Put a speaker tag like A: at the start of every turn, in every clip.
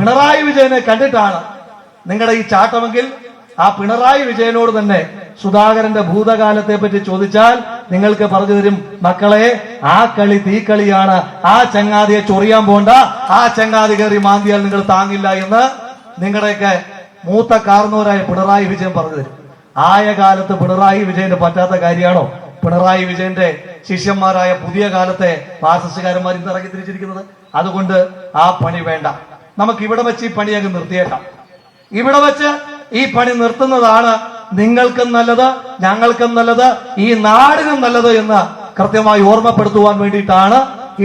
A: പിണറായി വിജയനെ കണ്ടിട്ടാണ് നിങ്ങളുടെ ഈ ചാട്ടമെങ്കിൽ ആ പിണറായി വിജയനോട് തന്നെ സുധാകരന്റെ ഭൂതകാലത്തെ പറ്റി ചോദിച്ചാൽ നിങ്ങൾക്ക് പറഞ്ഞു തരും, മക്കളെ ആ കളി തീക്കളിയാണ്, ആ ചങ്ങാതിയെ ചൊറിയാൻ പോണ്ട, ആ ചങ്ങാതി കയറി മാന്തിയാൽ നിങ്ങൾ താങ്ങില്ല എന്ന് നിങ്ങളുടെയൊക്കെ മൂത്ത കാർന്നോരായ പിണറായി വിജയൻ പറഞ്ഞു തരും. ആയ കാലത്ത് പിണറായി വിജയന് പറ്റാത്ത കാര്യമാണോ പിണറായി വിജയന്റെ ശിഷ്യന്മാരായ പുതിയ കാലത്തെ ഫാസിസ്റ്റുകാരന്മാർ ഇന്ന് ഇറങ്ങി തിരിച്ചിരിക്കുന്നത്? അതുകൊണ്ട് ആ പണി വേണ്ട. നമുക്ക് ഇവിടെ വെച്ച് ഈ പണി അങ്ങ് നിർത്തിയേക്കാം. ഇവിടെ വെച്ച് ഈ പണി നിർത്തുന്നതാണ് നിങ്ങൾക്കും നല്ലത്, ഞങ്ങൾക്കും നല്ലത്, ഈ നാടിനും നല്ലത് എന്ന് കൃത്യമായി ഓർമ്മപ്പെടുത്തുവാൻ വേണ്ടിയിട്ടാണ്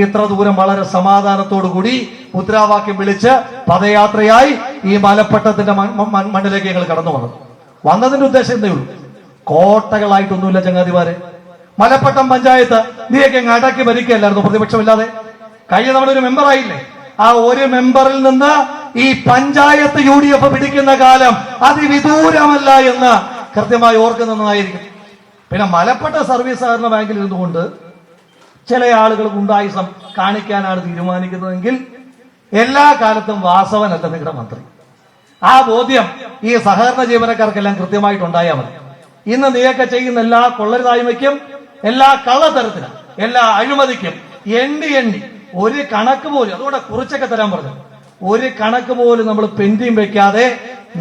A: ഇത്ര ദൂരം വളരെ സമാധാനത്തോടു കൂടി മുദ്രാവാക്യം വിളിച്ച് പദയാത്രയായി ഈ മലപ്പട്ടത്തിന്റെ മണ്ണിലേക്ക് ഞങ്ങൾ കടന്നു വന്നതിന്റെ ഉദ്ദേശം എന്തേ ഉള്ളൂ? കോട്ടകളായിട്ടൊന്നുമില്ല ചങ്ങാതിമാരെ. മലപ്പട്ടം പഞ്ചായത്ത് നീയൊക്കെ അങ്ങ് അടക്കി ഭരിക്കുകയല്ലായിരുന്നു പ്രതിപക്ഷമില്ലാതെ? കഴിഞ്ഞ തവണ ഒരു മെമ്പറായില്ലേ? ആ ഒരു മെമ്പറിൽ നിന്ന് ഈ പഞ്ചായത്ത് UDF പിടിക്കുന്ന കാലം അതിവിദൂരമല്ല എന്ന് കൃത്യമായി ഓർക്കുന്നതായിരിക്കും. പിന്നെ മലപ്പട്ട സർവീസ് സഹകരണ ബാങ്കിൽ ഇരുന്നുകൊണ്ട് ചില ആളുകൾ ഗുണ്ടായുസം കാണിക്കാനാണ് തീരുമാനിക്കുന്നതെങ്കിൽ എല്ലാ കാലത്തും വാസവനല്ല നിങ്ങളുടെ മന്ത്രി. ആ ബോധ്യം ഈ സഹകരണ ജീവനക്കാർക്കെല്ലാം കൃത്യമായിട്ടുണ്ടായാൽ മതി. ഇന്ന് നീയൊക്കെ ചെയ്യുന്ന എല്ലാ കൊള്ളരുതായ്മയ്ക്കും, എല്ലാ കള്ളത്തരത്തിനും, എല്ലാ അഴിമതിക്കും എണ്ണി ഒരു കണക്ക് പോലും, അതുകൊണ്ട് കുറിച്ചൊക്കെ തരാൻ പറഞ്ഞു, ഒരു കണക്ക് പോലും നമ്മൾ പെൻഡിങ് വെക്കാതെ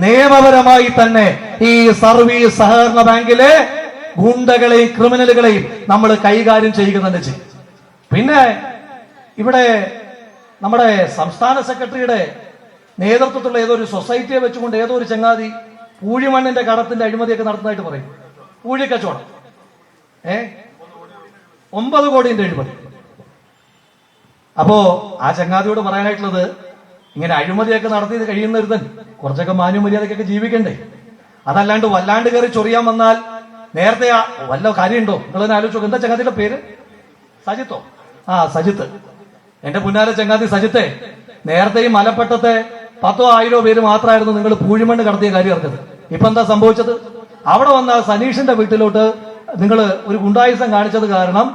A: നിയമപരമായി തന്നെ ഈ സർവീസ് സഹകരണ ബാങ്കിലെ ഗുണ്ടകളെയും ക്രിമിനലുകളെയും നമ്മൾ കൈകാര്യം ചെയ്യുക തന്നെ ചെയ്യും. പിന്നെ ഇവിടെ നമ്മുടെ സംസ്ഥാന സെക്രട്ടറിയുടെ നേതൃത്വത്തിലുള്ള ഏതോ ഒരു സൊസൈറ്റിയെ വെച്ചുകൊണ്ട് ഏതോ ഒരു ചങ്ങാതി പൂഴിമണ്ണിന്റെ കടത്തിന്റെ അഴിമതിയൊക്കെ നടത്തുന്നതായിട്ട് പറയും. പൂഴിക്കച്ചവടം 9 കോടിന്റെ അഴിമതി. അപ്പോ ആ ചങ്ങാതിയോട് പറയാനായിട്ടുള്ളത്, ഇങ്ങനെ അഴിമതിയൊക്കെ നടത്തി കഴിയുന്നൊരുത്തൻ കുറച്ചൊക്കെ മാന്യമര്യാദക്കൊക്കെ ജീവിക്കണ്ടേ? അതല്ലാണ്ട് വല്ലാണ്ട് കയറി ചൊറിയാൻ വന്നാൽ നേരത്തെ വല്ല കാര്യമുണ്ടോ? നിങ്ങളെന്നെ ആലോചിച്ചു. എന്താ ചങ്ങാതിയുടെ പേര്? സജിത്തോ? സജിത്ത്. എന്റെ പുന്നാര ചങ്ങാതി സജിത്തെ, നേരത്തെ ഈ മലപ്പട്ടത്തെ 10,000 പേര് മാത്രമായിരുന്നു നിങ്ങൾ പൂഴിമണ്ണ് കടത്തിയ കാര്യം അറിഞ്ഞത്. ഇപ്പൊ എന്താ സംഭവിച്ചത്? അവിടെ വന്ന സനീഷിന്റെ വീട്ടിലോട്ട് നിങ്ങൾ ഒരു ഗുണ്ടായുസം കാണിച്ചത് കാരണം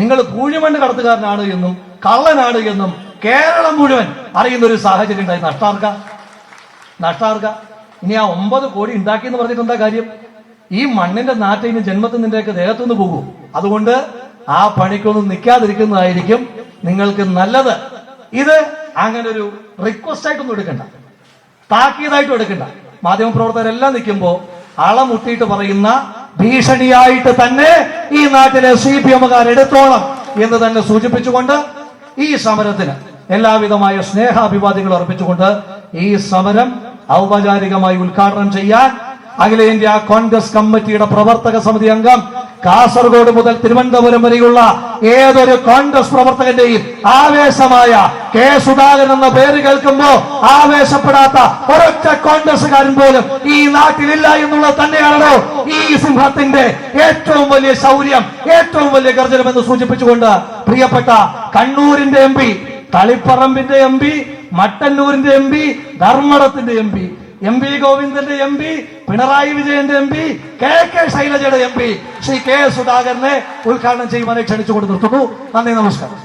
A: നിങ്ങൾ പൂഴിമണ്ണ് കടത്തുകാരനാണ് എന്നും കള്ളനാണ് എന്നും കേരളം മുഴുവൻ അറിയുന്ന ഒരു സാഹചര്യം ഉണ്ടായി. നഷ്ടാർക്ക. ഇനി ആ 9 കോടി ഉണ്ടാക്കി എന്ന് പറഞ്ഞിട്ട് എന്താ കാര്യം? ഈ മണ്ണിന്റെ നാറ്റ ഇനി ജന്മത്തിൽ നിന്റെയൊക്കെ ദേഹത്തുനിന്ന് പോകും. അതുകൊണ്ട് ആ പണിക്കൊന്നും നിൽക്കാതിരിക്കുന്നതായിരിക്കും നിങ്ങൾക്ക് നല്ലത്. ഇത് അങ്ങനെ ഒരു റിക്വസ്റ്റ് ആയിട്ടൊന്നും എടുക്കണ്ട, താക്കീതായിട്ടും എടുക്കണ്ട. മാധ്യമപ്രവർത്തകരെല്ലാം നിൽക്കുമ്പോ അളമുട്ടിയിട്ട് പറയുന്ന ഭീഷണിയായിട്ട് തന്നെ ഈ നാട്ടിലെ CPM-കാർ എടുത്തോളം എന്ന് തന്നെ സൂചിപ്പിച്ചുകൊണ്ട് ഈ സമരത്തിന് എല്ലാവിധമായ സ്നേഹാഭിവാദ്യങ്ങൾ അർപ്പിച്ചുകൊണ്ട് ഈ സമരം ഔപചാരികമായി ഉദ്ഘാടനം ചെയ്യാൻ അഖിലേന്ത്യാ കോൺഗ്രസ് കമ്മിറ്റിയുടെ പ്രവർത്തക സമിതി അംഗം, കാസർഗോഡ് മുതൽ തിരുവനന്തപുരം വരെയുള്ള ഏതൊരു കോൺഗ്രസ് പ്രവർത്തകന്റെയും ആവേശമായ കെ സുധാകരൻ എന്ന പേര് കേൾക്കുമ്പോ ആവേശപ്പെടാത്ത ഒരൊറ്റ കോൺഗ്രസുകാരൻ പോലും ഈ നാട്ടിലില്ല എന്നുള്ളത് തന്നെയാണല്ലോ ഈ സിംഹത്തിന്റെ ഏറ്റവും വലിയ ശൗര്യം, ഏറ്റവും വലിയ ഗർജനം എന്ന് സൂചിപ്പിച്ചുകൊണ്ട് പ്രിയപ്പെട്ട കണ്ണൂരിന്റെ MP, തളിപ്പറമ്പിന്റെ MP, മട്ടന്നൂരിന്റെ MP, ധർമ്മടത്തിന്റെ MP ഗോവിന്ദന്റെ MP, പിണറായി വിജയന്റെ MP, KK ശൈലജയുടെ MP Shri K സുധാകരനെ ഉദ്ഘാടനം ചെയ്യുവാനായി ക്ഷണിച്ചുകൊണ്ട് നിർത്തുന്നു. നന്ദി, നമസ്കാരം.